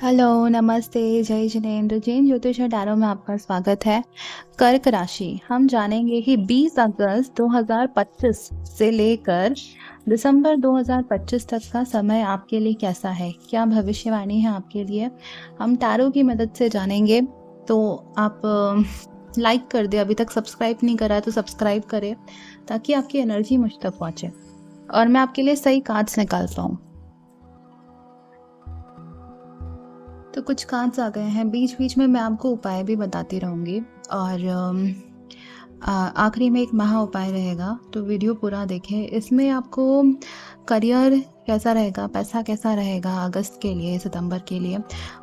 Hello, नमस्ते, जय जिनेंद्र। जैन ज्योतिष टैरो में आपका स्वागत है। कर्क राशि हम जानेंगे कि 20 अगस्त 2025 से लेकर दिसंबर 2025 तक का समय आपके लिए कैसा है, क्या भविष्यवाणी है आपके लिए, हम टैरो की मदद से जानेंगे। तो आप लाइक कर दे, अभी तक सब्सक्राइब नहीं करा है तो सब्सक्राइब करें ताकि आपकी एनर्जी मुझ तक पहुँचे और मैं आपके लिए सही कार्ड्स निकाल पाऊँ। तो कुछ कार्ड्स आ गए हैं, बीच बीच में मैं आपको उपाय भी बताती रहूँगी और आखिरी में एक महा उपाय रहेगा, तो वीडियो पूरा देखें। इसमें आपको करियर कैसा रहेगा, पैसा कैसा रहेगा अगस्त के लिए, सितंबर के लिए,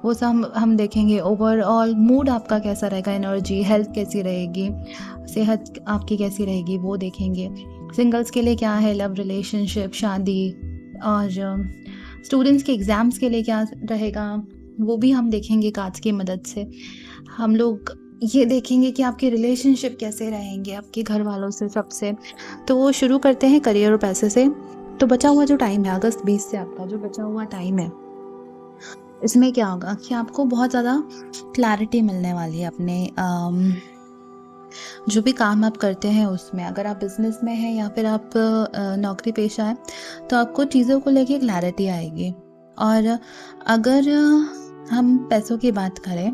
वो सब हम देखेंगे। ओवरऑल मूड आपका कैसा रहेगा, एनर्जी, हेल्थ कैसी रहेगी, सेहत आपकी कैसी रहेगी, वो देखेंगे। सिंगल्स के लिए क्या है, लव रिलेशनशिप, शादी, और स्टूडेंट्स के एग्ज़ाम्स के लिए क्या रहेगा, वो भी हम देखेंगे कार्ड्स की मदद से। हम लोग ये देखेंगे कि आपके रिलेशनशिप कैसे रहेंगे आपके घर वालों से, सबसे। तो शुरू करते हैं करियर और पैसे से। तो बचा हुआ जो टाइम है, अगस्त 20 से आपका जो बचा हुआ टाइम है, इसमें क्या होगा कि आपको बहुत ज़्यादा क्लैरिटी मिलने वाली है अपने जो भी काम आप करते हैं उसमें। अगर आप बिजनेस में हैं या फिर आप नौकरी पेशा है तो आपको चीज़ों को लेके क्लैरिटी आएगी। और अगर हम पैसों की बात करें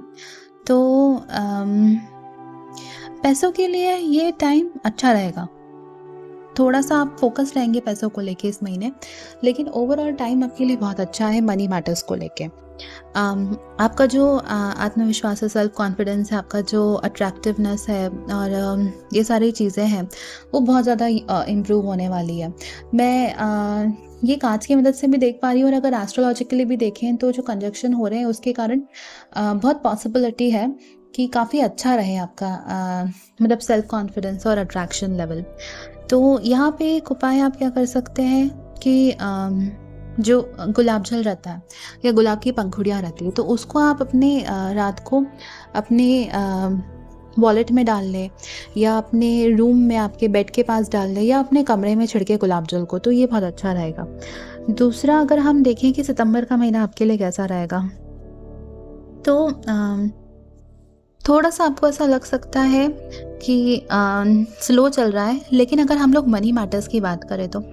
तो पैसों के लिए ये टाइम अच्छा रहेगा। थोड़ा सा आप फोकस रहेंगे पैसों को लेके इस महीने, लेकिन ओवरऑल टाइम आपके लिए बहुत अच्छा है मनी मैटर्स को लेके। आपका जो आत्मविश्वास है, सेल्फ कॉन्फिडेंस है, आपका जो अट्रैक्टिवनेस है और ये सारी चीज़ें हैं वो बहुत ज़्यादा इम्प्रूव होने वाली है। मैं ये कांच की मदद से भी देख पा रही हूँ और अगर एस्ट्रोलॉजिकली भी देखें तो जो कंजक्शन हो रहे हैं उसके कारण बहुत पॉसिबिलिटी है कि काफ़ी अच्छा रहे आपका मतलब सेल्फ कॉन्फिडेंस और अट्रैक्शन लेवल। तो यहाँ पे एक उपाय आप क्या कर सकते हैं कि जो गुलाब जल रहता है या गुलाब की पंखुड़ियाँ रहती है तो उसको आप अपने रात को अपने वॉलेट में डाल लें या अपने रूम में आपके बेड के पास डाल लें या अपने कमरे में छिड़के गुलाब जल को, तो ये बहुत अच्छा रहेगा। दूसरा, अगर हम देखें कि सितंबर का महीना आपके लिए कैसा रहेगा, तो थोड़ा सा आपको ऐसा लग सकता है कि स्लो चल रहा है, लेकिन अगर हम लोग मनी मैटर्स की बात करें तो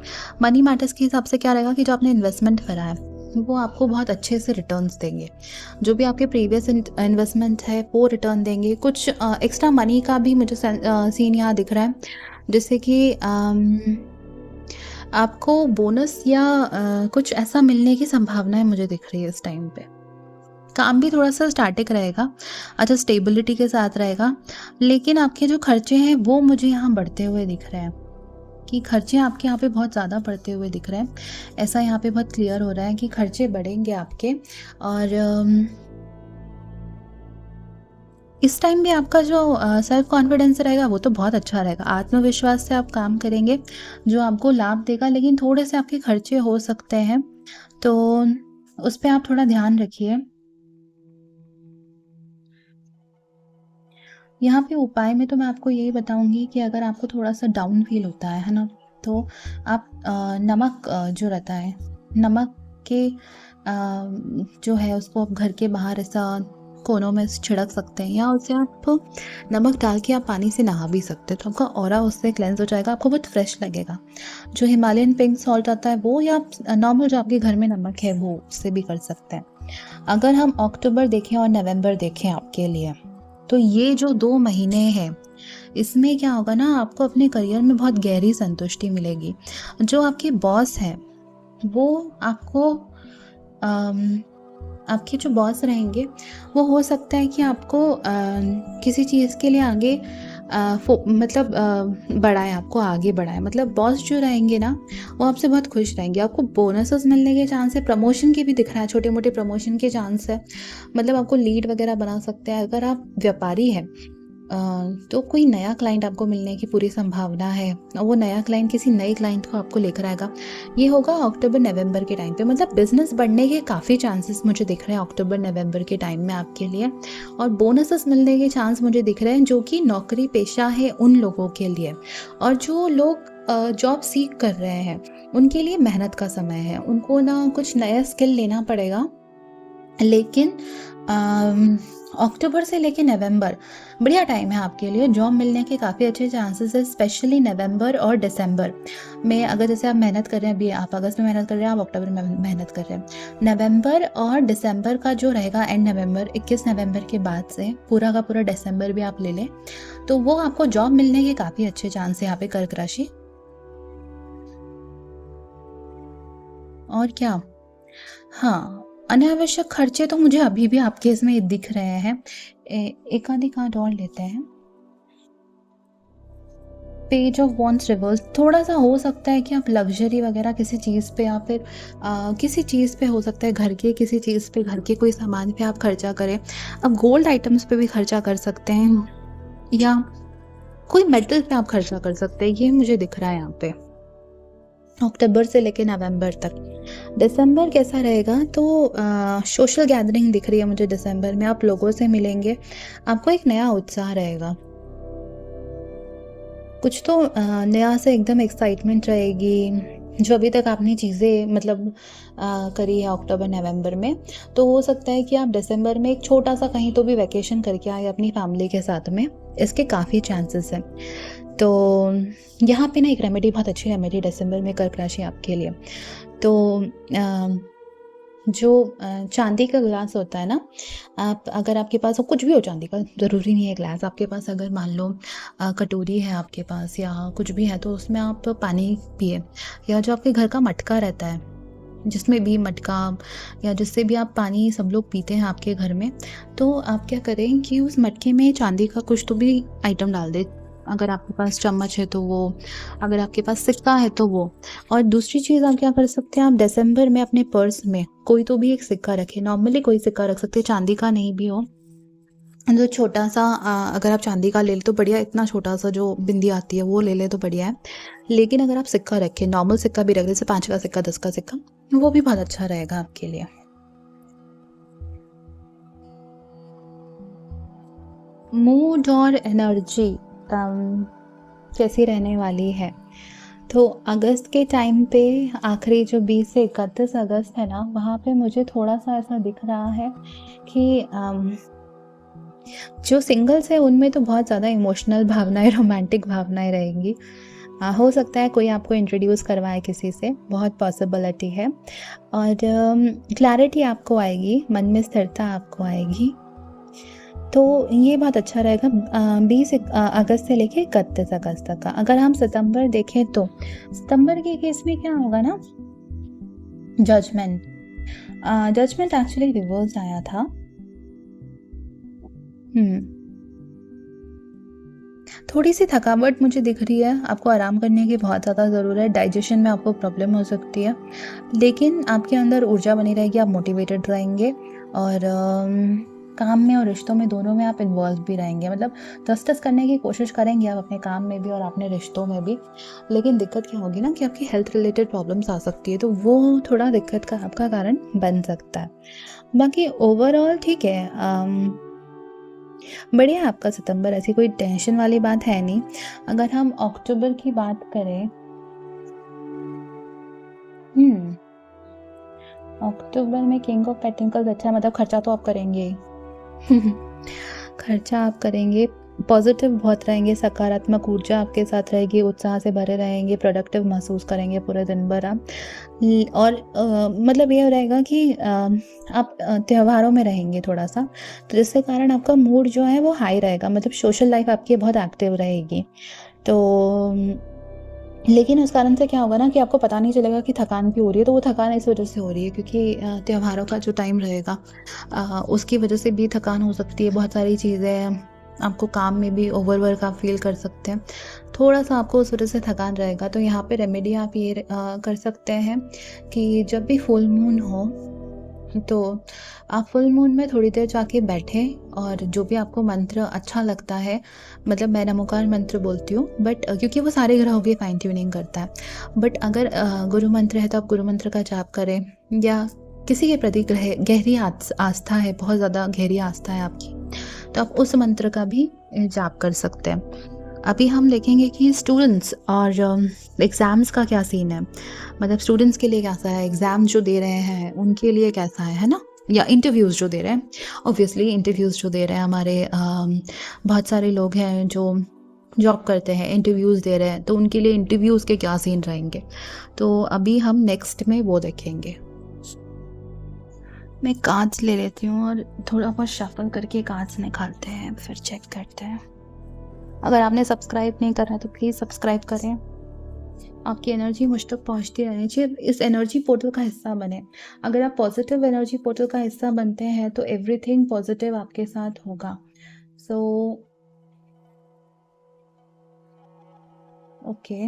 मनी मैटर्स के हिसाब से क्या रहेगा कि जो आपने इन्वेस्टमेंट करा है वो आपको बहुत अच्छे से रिटर्न्स देंगे। जो भी आपके प्रीवियस इन्वेस्टमेंट है वो रिटर्न देंगे। कुछ एक्स्ट्रा मनी का भी मुझे सीन यहाँ दिख रहा है, जैसे कि आपको बोनस या कुछ ऐसा मिलने की संभावनाएं मुझे दिख रही है इस टाइम पे। काम भी थोड़ा सा स्टैटिक रहेगा, अच्छा स्टेबिलिटी के साथ रहेगा, लेकिन आपके जो खर्चे हैं वो मुझे यहाँ बढ़ते हुए दिख रहे हैं कि खर्चे आपके यहाँ पे बहुत ज़्यादा बढ़ते हुए दिख रहे हैं। ऐसा यहाँ पे बहुत क्लियर हो रहा है कि खर्चे बढ़ेंगे आपके। और इस टाइम भी आपका जो सेल्फ कॉन्फिडेंस रहेगा वो तो बहुत अच्छा रहेगा। आत्मविश्वास से आप काम करेंगे जो आपको लाभ देगा, लेकिन थोड़े से आपके खर्चे हो सकते हैं, तो उस पर आप थोड़ा ध्यान रखिए। यहाँ पे उपाय में तो मैं आपको यही बताऊंगी कि अगर आपको थोड़ा सा डाउन फील होता है ना, तो आप नमक जो रहता है, नमक के जो है उसको आप घर के बाहर ऐसा कोनों में छिड़क सकते हैं या उससे आप नमक डाल के आप पानी से नहा भी सकते हैं, तो आपका ऑरा उससे क्लेंस हो जाएगा, आपको बहुत फ्रेश लगेगा। जो हिमालयन पिंक सॉल्ट आता है वो, या नॉर्मल जो आपके घर में नमक है वो, उससे भी कर सकते हैं। अगर हम अक्टूबर देखें और नवंबर देखें आपके लिए, तो ये जो 2 महीने हैं इसमें क्या होगा ना, आपको अपने करियर में बहुत गहरी संतुष्टि मिलेगी। जो आपके बॉस हैं वो आपको आपके जो बॉस रहेंगे वो हो सकता है कि आपको किसी चीज़ के लिए आगे मतलब बढ़ाएं, आपको आगे बढ़ाएं। मतलब बॉस जो रहेंगे ना वो आपसे बहुत खुश रहेंगे, आपको बोनसेस मिलने के चांस है, प्रमोशन के भी दिख रहा है, छोटे मोटे प्रमोशन के चांस है। मतलब आपको लीड वगैरह बना सकते हैं। अगर आप व्यापारी हैं तो कोई नया क्लाइंट आपको मिलने की पूरी संभावना है, वो नया क्लाइंट किसी नए क्लाइंट को आपको लेकर आएगा। ये होगा अक्टूबर नवंबर के टाइम पे, मतलब बिजनेस बढ़ने के काफ़ी चांसेस मुझे दिख रहे हैं अक्टूबर नवंबर के टाइम में आपके लिए। और बोनसेस मिलने के चांस मुझे दिख रहे हैं जो कि नौकरी पेशा है उन लोगों के लिए, और जो लोग जॉब सीख कर रहे हैं उनके लिए मेहनत का समय है। उनको ना कुछ नया स्किल लेना पड़ेगा लेकिन अक्टूबर से लेके नवंबर बढ़िया टाइम है आपके लिए, जॉब मिलने के काफ़ी अच्छे चांसेस है, स्पेशली नवंबर और दिसंबर में। अगर जैसे आप मेहनत कर रहे हैं, अभी आप अगस्त में मेहनत कर रहे हैं, आप अक्टूबर में मेहनत कर रहे हैं, नवंबर और दिसंबर का जो रहेगा एंड नवंबर, 21 नवंबर के बाद से पूरा का पूरा दिसंबर भी आप ले लें तो वो आपको जॉब मिलने के काफ़ी अच्छे चांस है यहाँ पे कर्क राशि। और क्या, हाँ, अनावश्यक खर्चे तो मुझे अभी भी आपके इसमें दिख रहे हैं। एक आधी कार्ड और लेते हैं। पेज ऑफ वॉन्ड्स रिवर्स, थोड़ा-सा हो सकता है कि आप लग्ज़री वग़ैरह किसी चीज़ पे या फिर किसी चीज़ पे, हो सकता है घर के किसी चीज़ पे, घर के कोई सामान पे आप खर्चा करें। आप गोल्ड आइटम्स पे भी खर्चा कर सकते हैं या कोई मेटल पे आप खर्चा कर सकते हैं, ये मुझे दिख रहा है यहाँ पे। अक्टूबर से लेके नवंबर तक। दिसंबर कैसा रहेगा तो सोशल गैदरिंग दिख रही है मुझे दिसंबर में, आप लोगों से मिलेंगे, आपको एक नया उत्साह रहेगा, कुछ तो नया से एकदम एक्साइटमेंट रहेगी। जो अभी तक आपने चीज़ें मतलब करी है अक्टूबर नवंबर में, तो हो सकता है कि आप दिसंबर में एक छोटा-सा कहीं तो भी वैकेशन करके आए अपनी फैमिली के साथ में, इसके काफ़ी चांसेस हैं। तो यहाँ पे ना एक रेमेडी, बहुत अच्छी रेमेडी दिसंबर में कर्क राशि आपके लिए। तो जो चांदी का ग्लास होता है ना, आप अगर आपके पास हो, कुछ भी हो चांदी का, ज़रूरी नहीं है ग्लास, आपके पास अगर मान लो कटोरी है आपके पास या कुछ भी है, तो उसमें आप पानी पिए, या जो आपके घर का मटका रहता है, जिसमें भी मटका या जिससे भी आप पानी सब लोग पीते हैं आपके घर में, तो आप क्या करें कि उस मटके में चांदी का कुछ तो भी आइटम डाल दें। अगर आपके पास चम्मच है तो वो, अगर आपके पास सिक्का है तो वो। और दूसरी चीज़ आप क्या कर सकते हैं, आप दिसंबर में अपने पर्स में कोई तो भी एक सिक्का रखें, नॉर्मली कोई सिक्का रख सकते हैं, चांदी का नहीं भी हो, जो छोटा सा अगर आप चांदी का ले ले तो बढ़िया, इतना छोटा सा जो बिंदी आती है वो ले ले तो बढ़िया है। लेकिन अगर आप सिक्का रखें, नॉर्मल सिक्का भी रख, जैसे 5 का सिक्का, 10 का सिक्का, वो भी बहुत अच्छा रहेगा आपके लिए। मूड और एनर्जी कैसी रहने वाली है, तो अगस्त के टाइम पे, आखिरी जो 20 से 31 अगस्त है ना, वहाँ पे मुझे थोड़ा सा ऐसा दिख रहा है कि जो सिंगल्स है उनमें तो बहुत ज़्यादा इमोशनल भावनाएं, रोमांटिक भावनाएं रहेंगी। हो सकता है कोई आपको इंट्रोड्यूस करवाए किसी से, बहुत पॉसिबिलिटी है। और क्लैरिटी आपको आएगी, मन में स्थिरता आपको आएगी, तो ये बहुत अच्छा रहेगा 20 अगस्त से लेके 31 अगस्त तक का। अगर हम सितंबर देखें तो सितंबर के केस में क्या होगा ना, जजमेंट, जजमेंट एक्चुअली रिवर्स आया था। थोड़ी सी थकावट मुझे दिख रही है, आपको आराम करने की बहुत ज़्यादा ज़रूरत है, डाइजेशन में आपको प्रॉब्लम हो सकती है, लेकिन आपके अंदर ऊर्जा बनी रहेगी, आप मोटिवेटेड रहेंगे और काम में और रिश्तों में, दोनों में आप इन्वॉल्व भी रहेंगे, मतलब जस्टिस करने की कोशिश करेंगे आप अपने काम में भी और अपने रिश्तों में भी। लेकिन दिक्कत क्या होगी ना कि आपकी हेल्थ रिलेटेड प्रॉब्लम्स आ सकती है, तो वो थोड़ा दिक्कत का आपका कारण बन सकता है। बाकी ओवरऑल ठीक है, बढ़िया आपका सितंबर, ऐसी कोई टेंशन वाली बात है नहीं। अगर हम अक्टूबर की बात करें, अक्टूबर में किंग ऑफ पेंटिकल्स अच्छा है, मतलब खर्चा तो आप करेंगे ही। खर्चा आप करेंगे, पॉजिटिव बहुत रहेंगे, सकारात्मक ऊर्जा आपके साथ रहेगी, उत्साह से भरे रहेंगे, प्रोडक्टिव महसूस करेंगे पूरे दिन भर आप। और मतलब ये रहेगा कि आप त्योहारों में रहेंगे थोड़ा सा, तो जिसके कारण आपका मूड जो है वो हाई रहेगा, मतलब सोशल लाइफ आपकी बहुत एक्टिव रहेगी। तो लेकिन उस कारण से क्या होगा ना कि आपको पता नहीं चलेगा कि थकान क्यों हो रही है, तो वो थकान इस वजह से हो रही है क्योंकि त्योहारों का जो टाइम रहेगा उसकी वजह से भी थकान हो सकती है। बहुत सारी चीज़ें, आपको काम में भी ओवरवर्क आप फील कर सकते हैं, थोड़ा सा आपको उस वजह से थकान रहेगा। तो यहाँ पे रेमेडी आप ये कर सकते हैं कि जब भी फुल मून हो तो आप फुल मून में थोड़ी देर जाके बैठें और जो भी आपको मंत्र अच्छा लगता है, मतलब मैं नमोकार मंत्र बोलती हूँ, बट क्योंकि वो सारे ग्रहों की फाइन ट्यूनिंग करता है, बट अगर गुरु मंत्र है तो आप गुरु मंत्र का जाप करें, या किसी के प्रति गहरी आस्था है, बहुत ज़्यादा गहरी आस्था है आपकी, तो आप उस मंत्र का भी जाप कर सकते हैं। अभी हम देखेंगे कि स्टूडेंट्स और एग्ज़ाम्स का क्या सीन है, मतलब स्टूडेंट्स के लिए कैसा है, एग्ज़ाम जो दे रहे हैं उनके लिए कैसा है ना। या इंटरव्यूज़ जो दे रहे हैं, ऑब्वियसली इंटरव्यूज़ जो दे रहे हैं हमारे बहुत सारे लोग हैं जो जॉब करते हैं, इंटरव्यूज़ दे रहे हैं, तो उनके लिए इंटरव्यूज़ के क्या सीन रहेंगे। तो अभी हम नेक्स्ट में वो देखेंगे। मैं कार्ड्स ले लेती हूँ और थोड़ा बहुत शफल करके कार्ड्स निकालते हैं, फिर चेक करते हैं। अगर आपने सब्सक्राइब नहीं करा तो प्लीज़ सब्सक्राइब करें। आपकी एनर्जी मुझ तक पहुँचती रहनी चाहिए, इस एनर्जी पोर्टल का हिस्सा बने। अगर आप पॉजिटिव एनर्जी पोर्टल का हिस्सा बनते हैं तो एवरीथिंग पॉजिटिव आपके साथ होगा। सो ओके,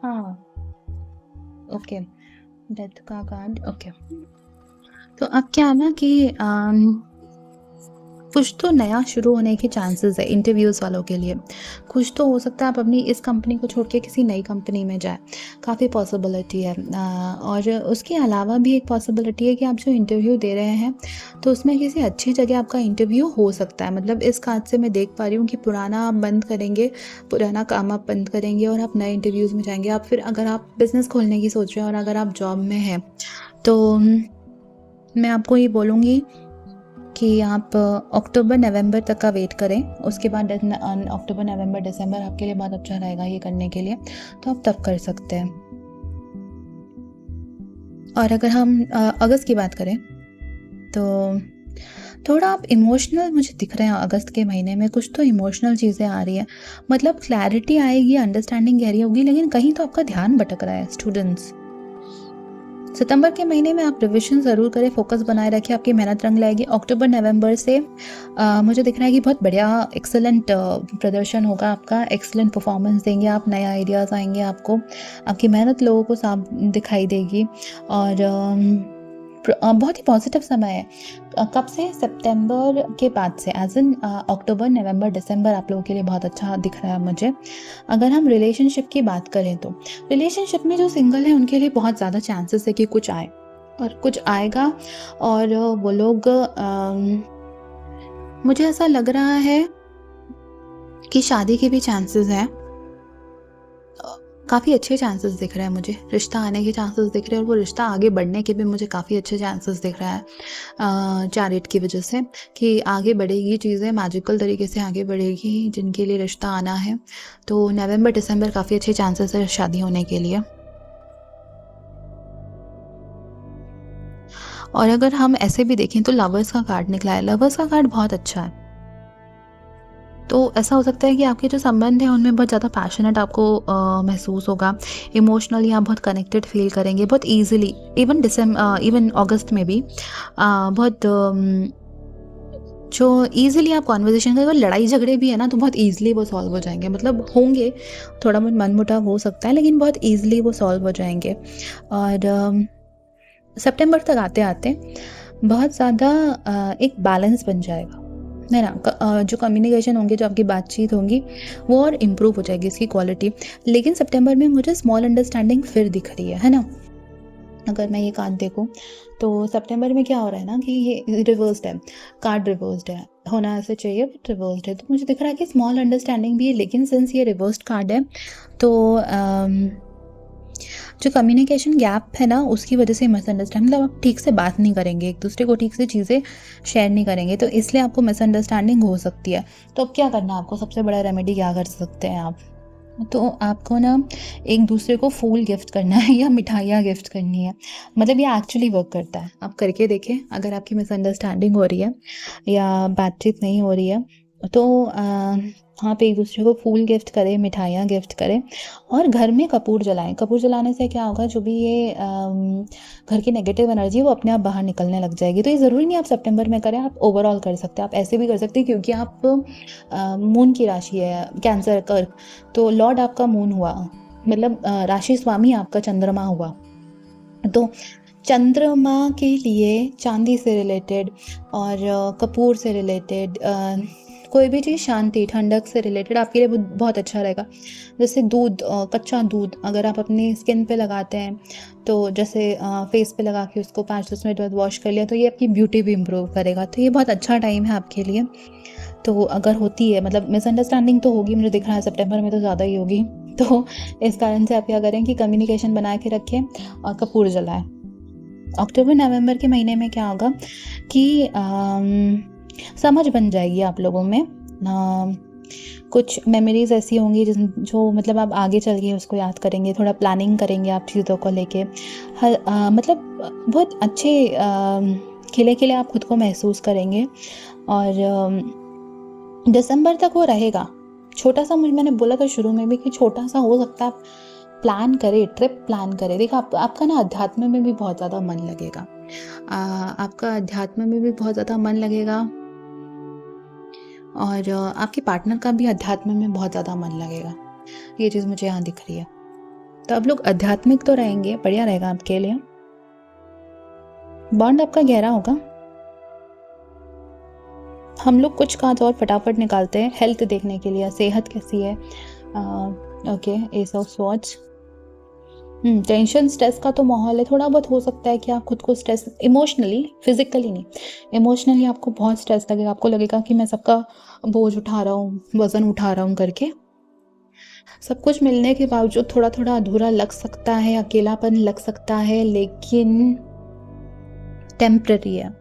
हाँ, ओके, डेथ का कार्ड, ओके। तो अब क्या है ना कि कुछ तो नया शुरू होने के चांसेस है इंटरव्यूज़ वालों के लिए। कुछ तो हो सकता है आप अपनी इस कंपनी को छोड़ के किसी नई कंपनी में जाएँ, काफ़ी पॉसिबिलिटी है। और उसके अलावा भी एक पॉसिबिलिटी है कि आप जो इंटरव्यू दे रहे हैं, तो उसमें किसी अच्छी जगह आपका इंटरव्यू हो सकता है। मतलब इस कार्ड से मैं देख पा रही हूँ कि पुराना आप बंद करेंगे, पुराना काम आप बंद करेंगे और आप नए इंटरव्यूज़ में जाएँगे। आप फिर अगर आप बिज़नेस खोलने की सोच रहे हैं और अगर आप जॉब में हैं, तो मैं आपको ये बोलूँगी कि आप अक्टूबर नवंबर तक का वेट करें। उसके बाद अक्टूबर नवंबर दिसंबर आपके लिए बहुत अच्छा रहेगा ये करने के लिए, तो आप तब कर सकते हैं। और अगर हम अगस्त की बात करें, तो थोड़ा आप इमोशनल मुझे दिख रहे हैं अगस्त के महीने में, कुछ तो इमोशनल चीज़ें आ रही हैं। मतलब क्लैरिटी आएगी, अंडरस्टैंडिंग गहरी होगी, लेकिन कहीं तो आपका ध्यान भटक रहा है स्टूडेंट्स। सितंबर के महीने में आप रिविजन ज़रूर करें, फोकस बनाए रखें, आपकी मेहनत रंग लाएगी। अक्टूबर नवंबर से मुझे दिख रहा है कि बहुत बढ़िया एक्सेलेंट प्रदर्शन होगा आपका, एक्सेलेंट परफॉर्मेंस देंगे आप, नए आइडियाज़ आएंगे आपको, आपकी मेहनत लोगों को साफ दिखाई देगी। और बहुत ही पॉजिटिव समय है। कब से? सितंबर के बाद से, एज इन अक्टूबर नवंबर दिसंबर आप लोगों के लिए बहुत अच्छा दिख रहा है मुझे। अगर हम रिलेशनशिप की बात करें, तो रिलेशनशिप में जो सिंगल है उनके लिए बहुत ज़्यादा चांसेस है कि कुछ आए और कुछ आएगा। और वो लोग मुझे ऐसा लग रहा है कि शादी के भी चांसेस हैं। काफ़ी अच्छे चांसेस दिख रहे हैं मुझे, रिश्ता आने के चांसेस दिख रहे हैं और वो रिश्ता आगे बढ़ने के भी मुझे काफ़ी अच्छे चांसेस दिख रहा है चैरिट की वजह से, कि आगे बढ़ेगी चीज़ें, मैजिकल तरीके से आगे बढ़ेगी जिनके लिए रिश्ता आना है। तो नवंबर दिसंबर काफ़ी अच्छे चांसेस है शादी होने के लिए। और अगर हम ऐसे भी देखें तो लवर्स का कार्ड निकला है, लवर्स का कार्ड बहुत अच्छा है। तो ऐसा हो सकता है कि आपके जो संबंध हैं उनमें बहुत ज़्यादा पैशनेट आपको महसूस होगा, इमोशनली आप बहुत कनेक्टेड फील करेंगे बहुत ईजिली। इवन अगस्त में भी बहुत जो ईजिली आप कॉन्वर्जेशन करें, लड़ाई झगड़े भी है ना तो बहुत ईजिली वो सॉल्व हो जाएंगे। मतलब होंगे, थोड़ा बहुत मनमुटाव हो सकता है, लेकिन बहुत ईजिली वो सॉल्व हो जाएंगे। और सितंबर तक आते आते बहुत ज़्यादा एक बैलेंस बन जाएगा, है ना। जो कम्युनिकेशन होंगे, जो आपकी बातचीत होंगी, वो और इम्प्रूव हो जाएगी इसकी क्वालिटी। लेकिन सितंबर में मुझे स्मॉल अंडरस्टैंडिंग फिर दिख रही है ना। अगर मैं ये कार्ड देखूं तो सितंबर में क्या हो रहा है ना कि ये रिवर्स्ड है, कार्ड रिवर्स्ड है, होना ऐसे चाहिए बट रिवर्स्ड है। तो मुझे दिख रहा है कि स्मॉल अंडरस्टैंडिंग भी है, लेकिन सिंस ये रिवर्स्ड कार्ड है तो जो कम्युनिकेशन गैप है ना उसकी वजह से मिसअंडरस्टैंड, मतलब आप ठीक से बात नहीं करेंगे, एक दूसरे को ठीक से चीज़ें शेयर नहीं करेंगे, तो इसलिए आपको मिसअंडरस्टैंडिंग हो सकती है। तो अब क्या करना है आपको, सबसे बड़ा रेमेडी क्या कर सकते हैं आप, तो आपको ना एक दूसरे को फूल गिफ्ट करना है या मिठाइयाँ गिफ्ट करनी है। मतलब ये एक्चुअली वर्क करता है, आप करके देखें। अगर आपकी मिसअंडरस्टैंडिंग हो रही है या बातचीत नहीं हो रही है तो आप एक दूसरे को फूल गिफ्ट करें, मिठाइयाँ गिफ्ट करें और घर में कपूर जलाएं। कपूर जलाने से क्या होगा, जो भी ये घर की नेगेटिव एनर्जी है वो अपने आप बाहर निकलने लग जाएगी। तो ये ज़रूरी नहीं आप सितंबर में करें, आप ओवरऑल कर सकते हैं। आप ऐसे भी कर सकते हैं क्योंकि आप मून की राशि है कैंसर कर्क, तो लॉर्ड आपका मून हुआ, मतलब राशि स्वामी आपका चंद्रमा हुआ। तो चंद्रमा के लिए चांदी से रिलेटेड और कपूर से रिलेटेड कोई भी चीज़, शांति ठंडक से रिलेटेड आपके लिए बहुत अच्छा रहेगा। जैसे दूध, कच्चा दूध अगर आप अपनी स्किन पे लगाते हैं, तो जैसे फेस पे लगा के उसको 5-10 मिनट बाद वॉश कर लिया, तो ये आपकी ब्यूटी भी इम्प्रूव करेगा। तो ये बहुत अच्छा टाइम है आपके लिए। तो अगर होती है, मतलब मिसअंडरस्टैंडिंग तो होगी, मुझे दिख रहा है सितंबर में तो ज़्यादा ही होगी, तो इस कारण से आप क्या करें कि कम्युनिकेशन बना के रखें और कपूर जलाएं। अक्टूबर नवंबर के महीने में क्या होगा कि समझ बन जाएगी आप लोगों में। कुछ मेमोरीज ऐसी होंगी जो मतलब आप आगे चल के उसको याद करेंगे, थोड़ा प्लानिंग करेंगे आप चीज़ों को लेके। मतलब बहुत अच्छे खिले खिले आप खुद को महसूस करेंगे। और दिसंबर तक वो रहेगा। छोटा सा, मैंने बोला था शुरू में भी कि छोटा सा हो सकता है, प्लान करे, ट्रिप प्लान करे। देखो आपका ना अध्यात्म में भी बहुत ज़्यादा मन लगेगा। आपका अध्यात्म में भी बहुत ज़्यादा मन लगेगा और आपके पार्टनर का भी अध्यात्म में बहुत ज़्यादा मन लगेगा। ये चीज़ मुझे यहाँ दिख रही है। तो आप लोग आध्यात्मिक तो रहेंगे, बढ़िया रहेगा आपके लिए। बॉन्ड आपका गहरा होगा। हम लोग कुछ कांच और फटाफट निकालते हैं हेल्थ देखने के लिए, सेहत कैसी है। Okay, S of swords. Tension stress का तो माहौल है। थोड़ा बहुत हो सकता है कि आप खुद को स्ट्रेस, इमोशनली, फिजिकली नहीं, इमोशनली आपको बहुत स्ट्रेस लगेगा। आपको लगेगा कि मैं सबका बोझ उठा रहा हूँ, वजन उठा रहा हूँ करके। सब कुछ मिलने के बावजूद थोड़ा थोड़ा अधूरा लग सकता है, अकेलापन लग सकता है, लेकिन टेम्पररी है।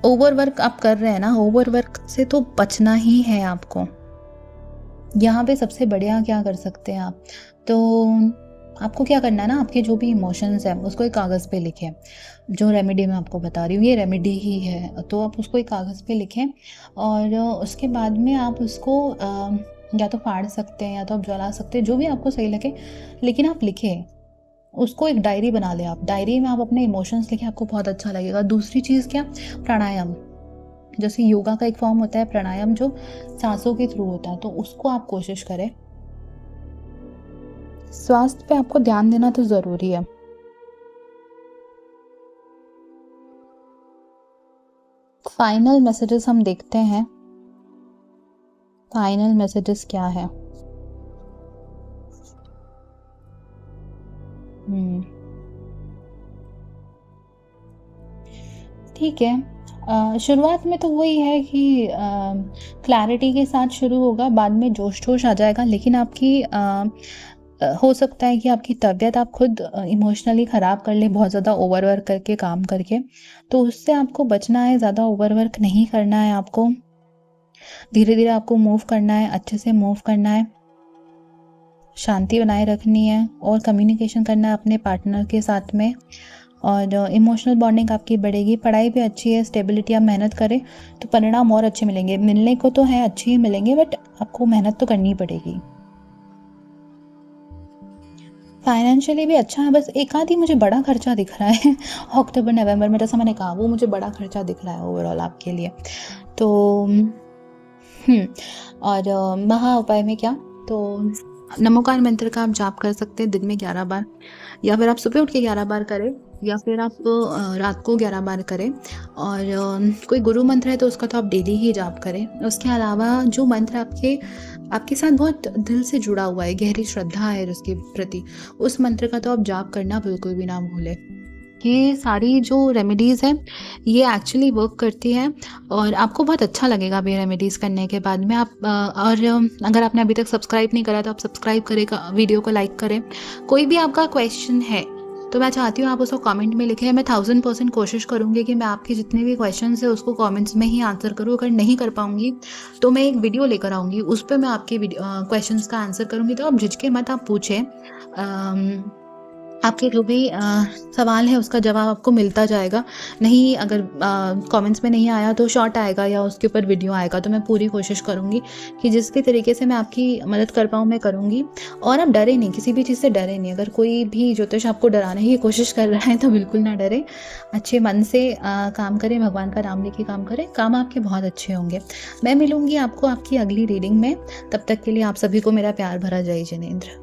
ओवरवर्क आप कर रहे हैं ना, ओवरवर्क से तो बचना ही है आपको। यहाँ पे सबसे बढ़िया क्या कर सकते हैं आप, तो आपको क्या करना है ना, आपके जो भी इमोशंस हैं उसको एक कागज़ पे लिखें। जो रेमेडी मैं आपको बता रही हूँ ये रेमेडी ही है, तो आप उसको एक कागज़ पे लिखें और उसके बाद में आप उसको या तो फाड़ सकते हैं या तो आप जला सकते हैं, जो भी आपको सही लगे, लेकिन आप लिखें उसको। एक डायरी बना लें आप, डायरी में आप अपने इमोशंस लिखें, आपको बहुत अच्छा लगेगा। दूसरी चीज़ क्या, प्राणायाम। जैसे योगा का एक फॉर्म होता है प्राणायाम जो सांसों के थ्रू होता है, तो उसको आप कोशिश करें। स्वास्थ्य पे आपको ध्यान देना तो ज़रूरी है। फाइनल मैसेजेस हम देखते हैं, फाइनल मैसेजेस क्या है। ठीक है, शुरुआत में तो वही है कि क्लैरिटी के साथ शुरू होगा, बाद में जोश आ जाएगा, लेकिन आपकी हो सकता है कि आपकी तबीयत आप खुद इमोशनली ख़राब कर ले बहुत ज़्यादा ओवरवर्क करके, काम करके। तो उससे आपको बचना है, ज़्यादा ओवरवर्क नहीं करना है आपको। धीरे धीरे आपको मूव करना है, अच्छे से मूव करना है, शांति बनाए रखनी है और कम्युनिकेशन करना है अपने पार्टनर के साथ में। और इमोशनल बॉन्डिंग आपकी बढ़ेगी। पढ़ाई भी अच्छी है, स्टेबिलिटी, आप मेहनत करें तो परिणाम और अच्छे मिलेंगे। मिलने को तो है अच्छे ही मिलेंगे, बट आपको मेहनत तो करनी पड़ेगी। फाइनेंशियली भी अच्छा है, बस एक आधी मुझे बड़ा खर्चा दिख रहा है अक्टूबर नवंबर में, जैसा मैंने कहा, वो मुझे बड़ा खर्चा दिख रहा है ओवरऑल आपके लिए। तो और महा उपाय में क्या, तो नमोकार मंत्र का आप जाप कर सकते हैं दिन में 11 बार, या फिर आप सुबह उठ के 11 बार करें, या फिर आप रात को 11 बार करें। और कोई गुरु मंत्र है तो उसका तो आप डेली ही जाप करें। उसके अलावा जो मंत्र आपके साथ बहुत दिल से जुड़ा हुआ है, गहरी श्रद्धा है उसके प्रति, उस मंत्र का तो आप जाप करना बिल्कुल भी ना भूलें। ये सारी जो रेमेडीज़ हैं ये एक्चुअली वर्क करती हैं और आपको बहुत अच्छा लगेगा ये रेमेडीज़ करने के बाद में। आप और अगर आपने अभी तक सब्सक्राइब नहीं करा तो आप सब्सक्राइब करें, वीडियो को लाइक करें। कोई भी आपका क्वेश्चन है तो मैं चाहती हूँ आप उसको कमेंट में लिखें। मैं 1000% कोशिश करूँगी कि मैं आपके जितने भी क्वेश्चन है उसको कमेंट्स में ही आंसर करूँ। अगर नहीं कर पाऊँगी तो मैं एक वीडियो लेकर आऊँगी, उस पर मैं आपके क्वेश्चन का आंसर करूँगी। तो आप झिझके मत, आप पूछें। आपके जो भी सवाल है उसका जवाब आपको मिलता जाएगा। नहीं, अगर कमेंट्स में नहीं आया तो शॉर्ट आएगा या उसके ऊपर वीडियो आएगा, तो मैं पूरी कोशिश करूँगी कि जिस भी तरीके से मैं आपकी मदद कर पाऊँ मैं करूँगी। और आप डरे नहीं, किसी भी चीज़ से डरे नहीं। अगर कोई भी ज्योतिष आपको डराने की कोशिश कर रहा है तो बिल्कुल ना डरे, अच्छे मन से काम करें, भगवान का नाम लेके काम करें, काम आपके बहुत अच्छे होंगे। मैं मिलूँगी आपको आपकी अगली रीडिंग में, तब तक के लिए आप सभी को मेरा प्यार भरा जय जिनेंद्र।